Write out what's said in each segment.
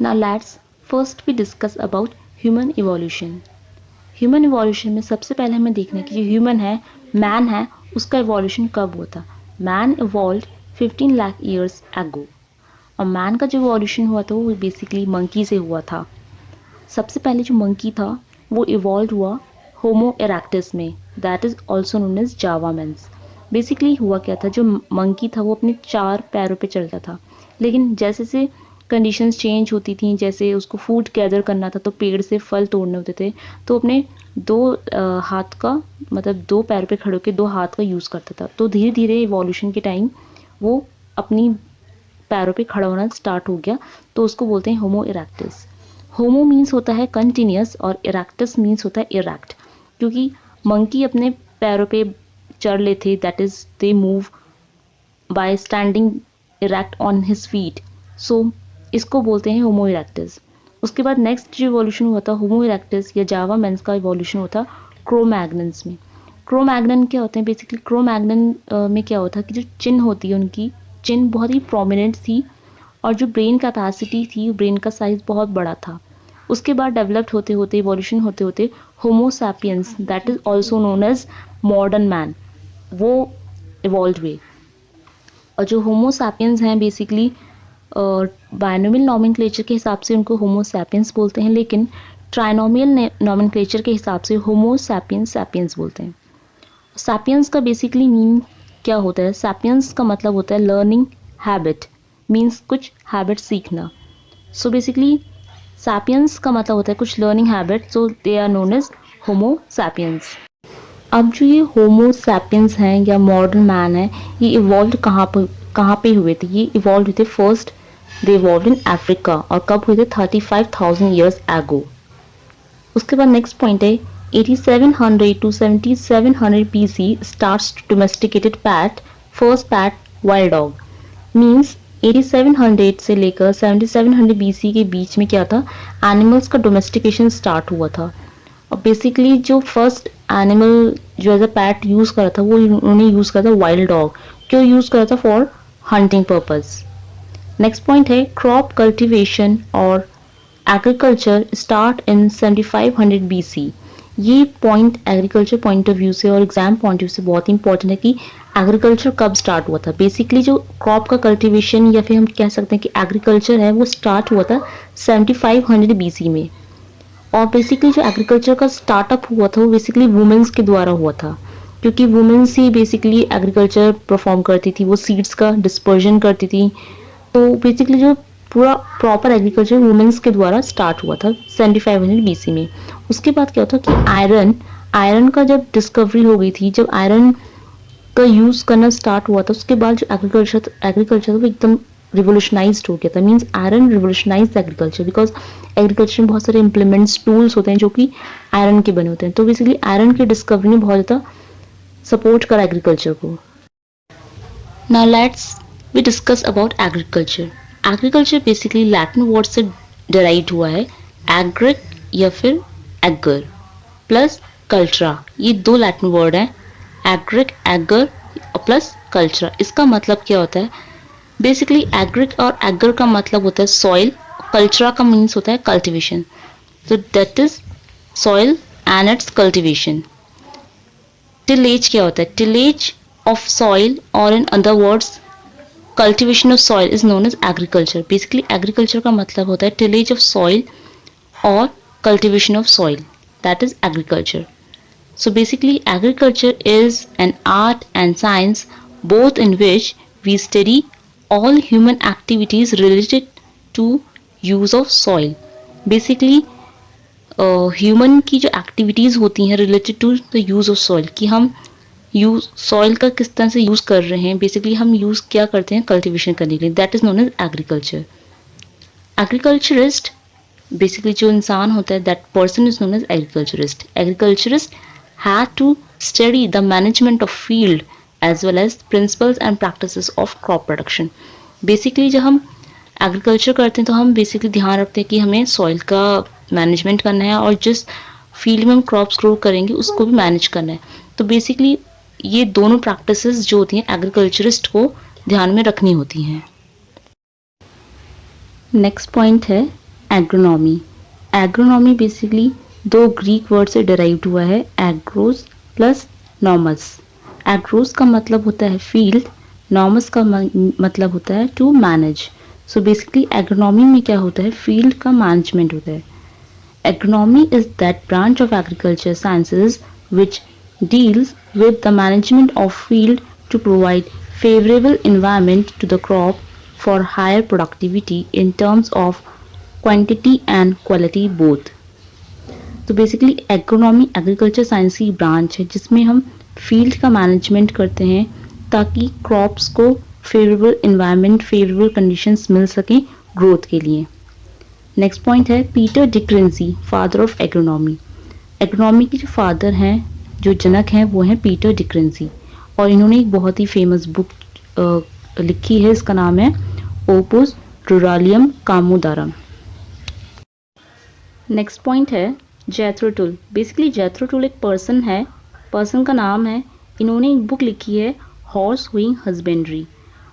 Now let's first we discuss about human evolution. Human evolution में सबसे पहले हमें देखना है कि जो ह्यूमन है, मैन है, उसका इवोल्यूशन कब हुआ था. Man evolve 15 lakh years ago. और मैन का जो इवोल्यूशन हुआ था वो बेसिकली मंकी से हुआ था. सबसे पहले जो मंकी था वो इवॉल्व हुआ होमो इरेक्टस में, that is also known as Java mans. Basically हुआ क्या था, जो मंकी था वो अपने 4 पैरों पे चलता था, लेकिन जैसे से कंडीशंस चेंज होती थी, जैसे उसको फूड गैदर करना था तो पेड़ से फल तोड़ने होते थे, तो अपने 2 हाथ का, मतलब 2 पैर पे खड़े होकर 2 हाथ का यूज़ करता था. तो धीरे धीरे इवोल्यूशन के टाइम वो अपनी पैरों पे खड़ा होना स्टार्ट हो गया, तो उसको बोलते हैं होमो इरेक्टस. होमो मीन्स होता है कंटिन्यूस और इरेक्टस मीन्स होता है इरेक्ट, क्योंकि मंकी अपने पैरों पे चढ़ लेते, that is they move by standing erect on his feet, so इसको बोलते हैं होमो इरेक्टस. उसके बाद नेक्स्ट जो इवोल्यूशन हुआ था होमो इरेक्टस या जावा मेंस का इवोल्यूशन हुआ था क्रोमैग्नन्स में. क्रोमैग्नन क्या होते हैं, बेसिकली क्रोमैग्नन में क्या होता है कि जो चिन होती है, उनकी चिन बहुत ही प्रोमिनेंट थी और जो ब्रेन कैपेसिटी थी, ब्रेन का साइज़ बहुत बड़ा था. उसके बाद डेवलप्ड होते होते, इवोल्यूशन होते होते Homo sapiens, that is also known as modern man, वो इवॉल्व हुए. और जो होमो सैपियंस हैं बेसिकली बायनोमियल नॉमेनक्लेचर के हिसाब से उनको होमो सैपियंस बोलते हैं, लेकिन ट्राइनोमियल नॉमेनक्लेचर के हिसाब से होमो सैपियंस सैपियंस बोलते हैं. सैपियंस का बेसिकली मीन क्या होता है, सैपियंस का मतलब होता है लर्निंग हैबिट, मीन्स कुछ हैबिट सीखना. सो बेसिकली सैपियंस का मतलब होता है कुछ learning habit, so they are known as homo sapiens. अब जो ये होमो सैपियंस हैं या मॉडर्न मैन है, ये इवॉल्व कहाँ पे हुए थे, ये इवॉल्व हुए थे first, they evolve in Africa, और कब हुए थे 35,000 ईयर्स एगो. उसके बाद नेक्स्ट पॉइंट है 8700 to 7700 BC starts domesticated pet, first pet wild dog. Means 8700 से लेकर 7700 BC के बीच में क्या था, एनिमल्स का डोमेस्टिकेशन स्टार्ट हुआ था. और बेसिकली जो फर्स्ट एनिमल जो एज अ पैट यूज़ करा था वो उन्होंने यूज़ करा था वाइल्ड डॉग. क्यों यूज़ करा था, for hunting purpose. Next point है क्रॉप कल्टीवेशन और एग्रीकल्चर स्टार्ट इन 7500 BC. ये point agriculture point of view से और एग्जाम पॉइंट ऑफ व्यू से बहुत इंपॉर्टेंट है कि एग्रीकल्चर कब स्टार्ट हुआ था. बेसिकली जो क्रॉप का कल्टीवेशन या फिर हम कह सकते हैं कि एग्रीकल्चर है वो स्टार्ट हुआ था 7500 BC में. और बेसिकली जो एग्रीकल्चर का स्टार्टअप हुआ था वो बेसिकली वुमेन्स के द्वारा हुआ था, क्योंकि वुमेन्स ही बेसिकली एग्रीकल्चर परफॉर्म करती थी, वो सीड्स का डिस्पर्जन करती थी. तो बेसिकली जो पूरा प्रॉपर एग्रीकल्चर वुमेन्स के द्वारा स्टार्ट हुआ था 7500 BC में. उसके बाद क्या होता कि आयरन का जब डिस्कवरी हो गई थी, जब आयरन का यूज़ करना स्टार्ट हुआ था, उसके बाद जो एग्रीकल्चर था वो एकदम रिवोल्यूशनाइज्ड हो गया था. Means iron revolutionise agriculture, because agriculture में बहुत सारे इम्प्लीमेंट्स टूल्स होते हैं जो कि आयरन के बने होते हैं. तो बेसिकली आयरन की डिस्कवरी ने बहुत ज़्यादा सपोर्ट करा एग्रीकल्चर को. Now let's we discuss about agriculture. Agriculture basically Latin word से डेराइव हुआ है, एग्रिक या फिर एगर प्लस कल्चरा. ये 2 लैटिन वर्ड हैं, एग्रिक एगर प्लस कल्चरा. इसका मतलब क्या होता है, बेसिकली एग्रिक और एगर का मतलब होता है सॉइल, कल्चरा का मीन्स होता है कल्टीवेशन. तो that is soil and its cultivation. Tillage क्या होता है, टिलेज ऑफ सॉइल और in other words cultivation of soil is known as agriculture. Basically agriculture का मतलब होता है टिलेज ऑफ सॉइल और cultivation of soil, that is agriculture. So basically agriculture is an art and science both in which we study all human activities related to use of soil. Basically human की जो activities होती हैं related to the use of soil, कि हम use soil का किस तरह से यूज़ कर रहे हैं, बेसिकली हम यूज़ क्या करते हैं कल्टीवेशन करने के लिए, that is known as agriculture. Agriculturist basically जो इंसान होता है, that person is known as agriculturist. Agriculturist had to study the management of field as well as principles and practices of crop production. Basically जब हम agriculture करते हैं तो हम बेसिकली ध्यान रखते हैं कि हमें सॉइल का मैनेजमेंट करना है और जिस फील्ड में हम क्रॉप्स ग्रो करेंगे उसको भी मैनेज करना है. तो बेसिकली ये दोनों प्रैक्टिसेस जो होती हैं एग्रीकल्चरिस्ट को ध्यान में रखनी होती हैं. नेक्स्ट पॉइंट है एग्रोनॉमी। एग्रोनॉमी बेसिकली दो ग्रीक वर्ड से डिराइव्ड हुआ है, एग्रोस प्लस नॉमस। एग्रोस का मतलब होता है फील्ड, नॉमस का मतलब होता है to manage. So basically agronomy में क्या होता है, फील्ड का मैनेजमेंट होता है। Agronomy is that branch of agriculture sciences which deals with the management of field to provide favorable environment to the crop for higher productivity in terms of quantity and quality both। तो basically agronomy agriculture science की branch है जिसमें हम field का management करते हैं ताकि crops को फेवरेबल इन्वायरमेंट, फेवरेबल कंडीशंस मिल सकें ग्रोथ के लिए। नेक्स्ट पॉइंट है Peter Decrescenzi, father of agronomy. Agronomy के जो फादर हैं, जो जनक हैं, वो हैं पीटर डिक्रेंसी, और इन्होंने एक बहुत ही फेमस बुक लिखी है, इसका नाम है ओपुस रूरालियम कामोदारम। नेक्स्ट पॉइंट है जेथरो टुल। बेसिकली जेथरो टुल एक पर्सन है, पर्सन का नाम है, इन्होंने एक बुक लिखी है हॉर्स हुइंग हस्बेंड्री,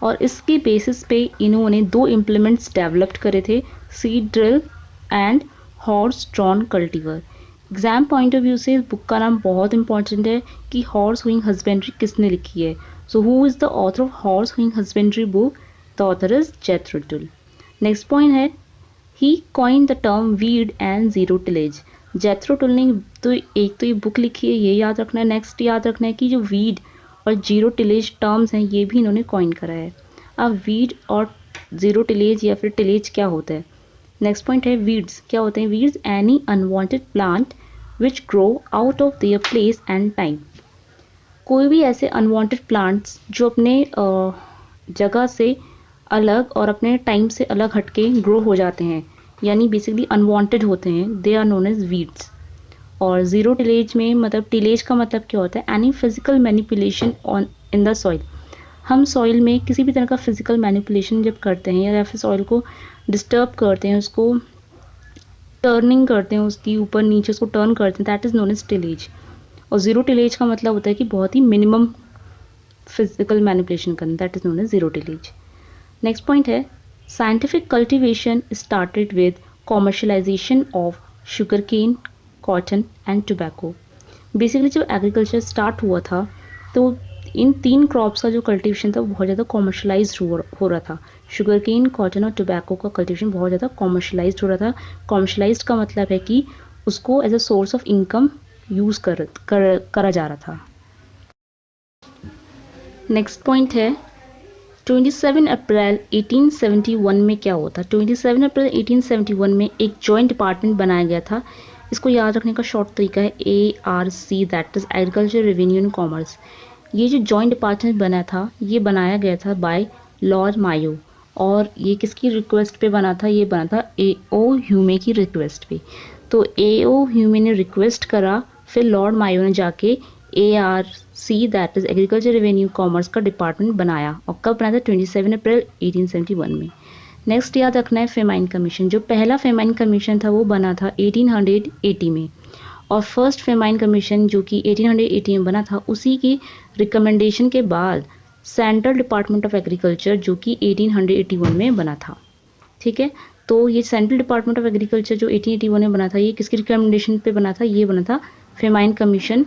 और इसके बेसिस पे इन्होंने दो इम्प्लीमेंट्स डेवलप्ड करे थे, seed drill and horse drawn cultivar. Exam point of view से इस बुक का नाम बहुत इंपॉर्टेंट है कि हॉर्स हुइंग हस्बेंड्री किसने लिखी है। So who is the author of horse hoeing husbandry book? The author is Jethro Tull. Next point है he coined the term weed and zero tillage. Jethro Tull ने तो एक तो ये बुक लिखी है, ये याद रखना है। नेक्स्ट याद रखना है कि जो वीड और जीरो टिलेज टर्म्स हैं ये भी इन्होंने कॉइन करा है। अब वीड और जीरो टिलेज या फिर टिलेज क्या होता है? नेक्स्ट पॉइंट है वीड्स क्या होते हैं? Weeds any unwanted plant which grow out of their place and time. कोई भी ऐसे अनवांटेड प्लांट्स जो अपने जगह से अलग और अपने टाइम से अलग हटके ग्रो हो जाते हैं, यानी बेसिकली अनवांटेड होते हैं, they are known as weeds. और ज़ीरो टिलेज में मतलब टिलेज का मतलब क्या होता है? Any physical manipulation on in the soil. हम सॉइल में किसी भी तरह का फिजिकल मैनिपुलेशन जब करते हैं या फिर सॉइल को डिस्टर्ब करते हैं, उसको टर्निंग करते हैं, उसकी ऊपर नीचे उसको टर्न करते हैं, that is known as tillage. और ज़ीरो टिलेज का मतलब होता है कि बहुत ही मिनिमम फिजिकल मैनिपुलेशन करना, that is known as zero tillage. Next point है scientific cultivation started with commercialization of sugar cane, cotton and tobacco. Basically जब एग्रीकल्चर स्टार्ट हुआ था तो इन तीन क्रॉप्स का जो कल्टीवेशन था वो बहुत ज़्यादा कॉमर्शलाइज हो रहा था। शुगर केन, कॉटन और टोबैको का कल्टीवेशन बहुत ज़्यादा कॉमर्शलाइज हो रहा था। कॉमर्शलाइज का मतलब है कि उसको as a source of income use करा जा रहा था। नेक्स्ट पॉइंट है 27 अप्रैल 1871 में क्या हुआ था? 27 अप्रैल 1871 में एक जॉइंट डिपार्टमेंट बनाया गया था। इसको याद रखने का शॉर्ट तरीका है ARC, that is agriculture, revenue and commerce. ये जो जॉइंट डिपार्टमेंट बना था, ये बनाया गया था बाय लॉर्ड मायो, और ये किसकी रिक्वेस्ट पे बना था? ये बना था AO ह्यूमे की रिक्वेस्ट पे। तो AO ह्यूमे ने रिक्वेस्ट करा, फिर लॉर्ड मायो ने जाके ARC that is agriculture, revenue, commerce का डिपार्टमेंट बनाया, और कब बनाया था? 27 अप्रैल 1871 में। नेक्स्ट याद रखना है फेमाइन कमीशन। जो पहला फेमाइन कमीशन था वो बना था 1880 में, और फर्स्ट फेमाइन कमीशन जो कि 1880 में बना था, उसी की रिकमेंडेशन के बाद सेंट्रल डिपार्टमेंट ऑफ एग्रीकल्चर जो कि 1881 में बना था। ठीक है, तो ये सेंट्रल डिपार्टमेंट ऑफ एग्रीकल्चर जो 1881 में बना था, ये किसकी रिकमेंडेशन पे बना था? ये बना था फेमाइन कमीशन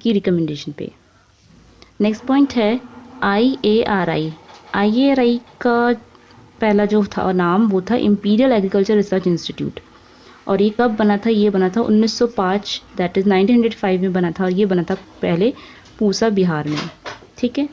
की रिकमेंडेशन पे। नेक्स्ट पॉइंट है IARI। IARI का पहला जो था नाम वो था इंपीरियल एग्रीकल्चर रिसर्च इंस्टीट्यूट, और ये कब बना था? ये बना था 1905, दैट इज़ 1905 में बना था, और ये बना था पहले पूसा, बिहार में। ठीक है,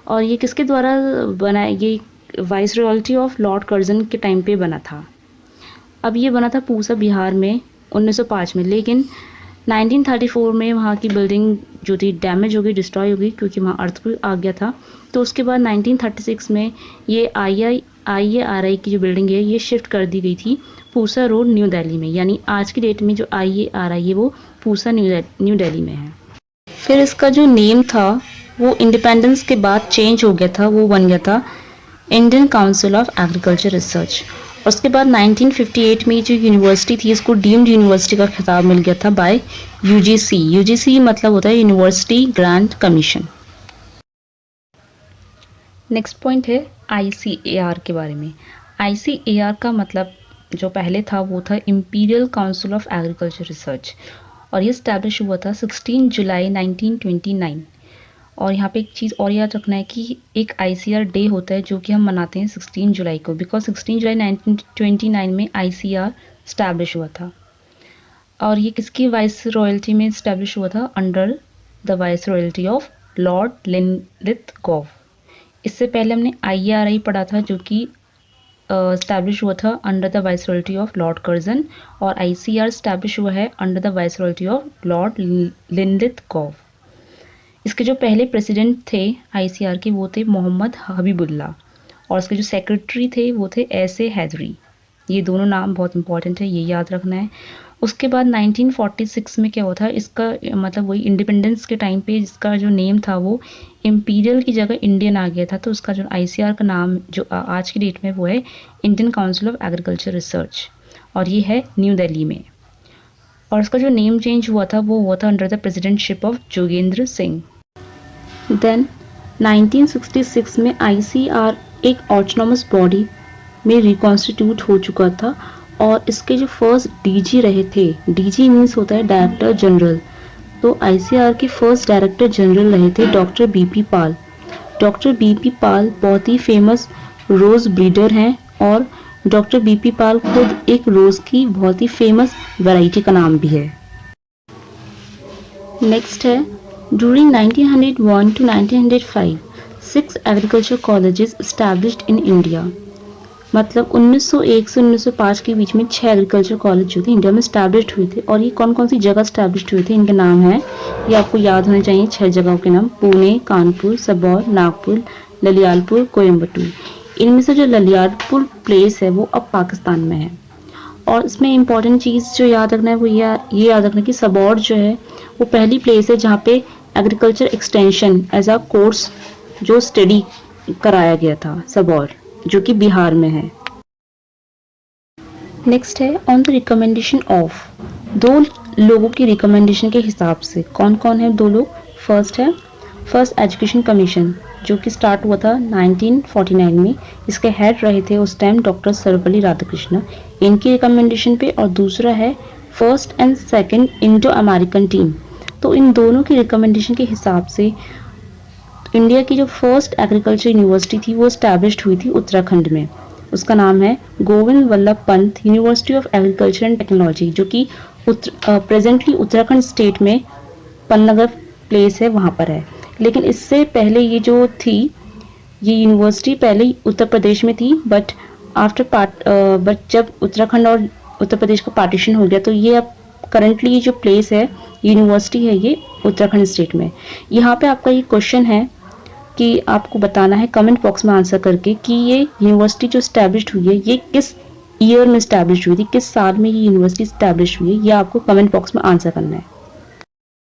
और ये किसके द्वारा बना? ये vice royalty of Lord Curzon के टाइम पे बना था। अब ये बना था पूसा, बिहार में 1905 में, लेकिन 1934 में वहाँ की बिल्डिंग जो थी डैमेज हो गई, डिस्ट्रॉय हो गई, क्योंकि वहाँ अर्थक्वेक आ गया था। तो उसके बाद 1936 में ये IARI की जो बिल्डिंग है ये शिफ्ट कर दी गई थी पूसा रोड, न्यू दिल्ली में। यानी आज की डेट में जो IARI है वो पूसा, न्यू दिल्ली में है। फिर इसका जो नेम था वो इंडिपेंडेंस के बाद चेंज हो गया था, वो बन गया था Indian council of agriculture research. उसके बाद 1958 में जो यूनिवर्सिटी थी इसको डीम्ड यूनिवर्सिटी का खिताब मिल गया था बाय UGC। UGC मतलब होता है university grant commission. Next point है ICAR के बारे में। ICAR का मतलब जो पहले था वो था imperial council of agriculture research, और ये स्टैब्लिश हुआ था 16 जुलाई 1929। और यहाँ पे एक चीज़ और याद रखना है कि एक ICR डे होता है जो कि हम मनाते हैं 16 जुलाई को, बिकॉज 16 जुलाई 1929 में ICR स्टैब्लिश हुआ था। और ये किसकी वाइस रॉयल्टी में स्टैब्लिश हुआ था? Under the viceroyalty of Lord Linlithgow. इससे पहले हमने IARI पढ़ा था जो कि स्टैब्लिश हुआ था under the viceroyalty of Lord Curzon, और ICR स्टैब्लिश हुआ है under the viceroyalty of Lord Linlithgow. इसके जो पहले प्रेसिडेंट थे ICR के वो थे मोहम्मद हबीबुल्ला, और इसके जो सेक्रेटरी थे वो थे ऐसे हैदरी। ये दोनों नाम बहुत इंपॉर्टेंट है, ये याद रखना है। उसके बाद 1946 में क्या हुआ था, इसका मतलब वही इंडिपेंडेंस के टाइम पे जिसका जो नेम था वो इम्पीरियल की जगह इंडियन आ गया था, तो उसका जो ICR का नाम जो आज की डेट में वो है Indian council of agriculture research, और ये है न्यू दिल्ली में। और इसका जो नेम चेंज हुआ था वो हुआ था under the presidentship of Jogendra Singh. Then 1966 में ICR एक ऑटोनॉमस बॉडी में रिकॉन्स्टिट्यूट हो चुका था, और इसके जो फर्स्ट DG रहे थे, DG मीन्स होता है डायरेक्टर जनरल, तो ICR के फर्स्ट डायरेक्टर जनरल रहे थे डॉक्टर BP पाल। डॉक्टर BP पाल बहुत ही फेमस रोज़ ब्रीडर हैं, और डॉक्टर BP पाल खुद एक रोज़ की बहुत ही फेमस वैरायटी का नाम भी है। नेक्स्ट है during 1901 to 1905 6 agriculture colleges established in India. मतलब 1901 से 1905 के बीच में 6 एग्रीकल्चर कॉलेज जो थे इंडिया में स्टैब्लिश्ड हुए थे। और ये कौन कौन सी जगह स्टैब्लिश्ड हुए थे, इनके नाम हैं, ये आपको याद होने चाहिए 6 जगहों के नाम: पुणे, कानपुर, सबौर, नागपुर, ललियालपुर, कोयम्बटूर। इनमें से जो ललियालपुर प्लेस है वो अब पाकिस्तान में है। और इसमें इंपॉर्टेंट चीज़ जो याद रखना है वो ये याद रखना है कि सबौर जो है वो पहली प्लेस है जहाँ पे agriculture extension as a course जो स्टडी कराया गया था, सबौर, जो कि बिहार में है। नेक्स्ट है ऑन द रिकमेंडेशन ऑफ, 2 लोगों की रिकमेंडेशन के हिसाब से। कौन कौन है 2 लोग? फर्स्ट है फर्स्ट एजुकेशन कमीशन जो कि स्टार्ट हुआ था 1949 में। इसके हेड रहे थे उस टाइम डॉक्टर सर्वपल्ली राधाकृष्णन, इनकी रिकमेंडेशन पे। और दूसरा है first and second Indo American team. तो इन दोनों की रिकमेंडेशन के हिसाब से इंडिया की जो फर्स्ट एग्रीकल्चर यूनिवर्सिटी थी वो स्टैब्लिश्ड हुई थी उत्तराखंड में। उसका नाम है Govind Vallabh Pant university of agriculture and technology, जो कि प्रेजेंटली उत्तराखंड स्टेट में पन्नगर प्लेस है वहाँ पर है। लेकिन इससे पहले ये जो थी ये यूनिवर्सिटी पहले उत्तर प्रदेश में थी, बट जब उत्तराखंड और उत्तर प्रदेश का पार्टीशन हो गया तो ये अब करंटली ये जो प्लेस है यूनिवर्सिटी है ये उत्तराखंड स्टेट में। यहाँ पे आपका ये क्वेश्चन है कि आपको बताना है कमेंट बॉक्स में आंसर करके कि ये यूनिवर्सिटी जो स्टैब्लिश्ड हुई है ये किस ईयर में स्टैब्लिश हुई थी, किस साल में ये यूनिवर्सिटी स्टैब्लिश हुई है, ये आपको कमेंट बॉक्स में आंसर करना है।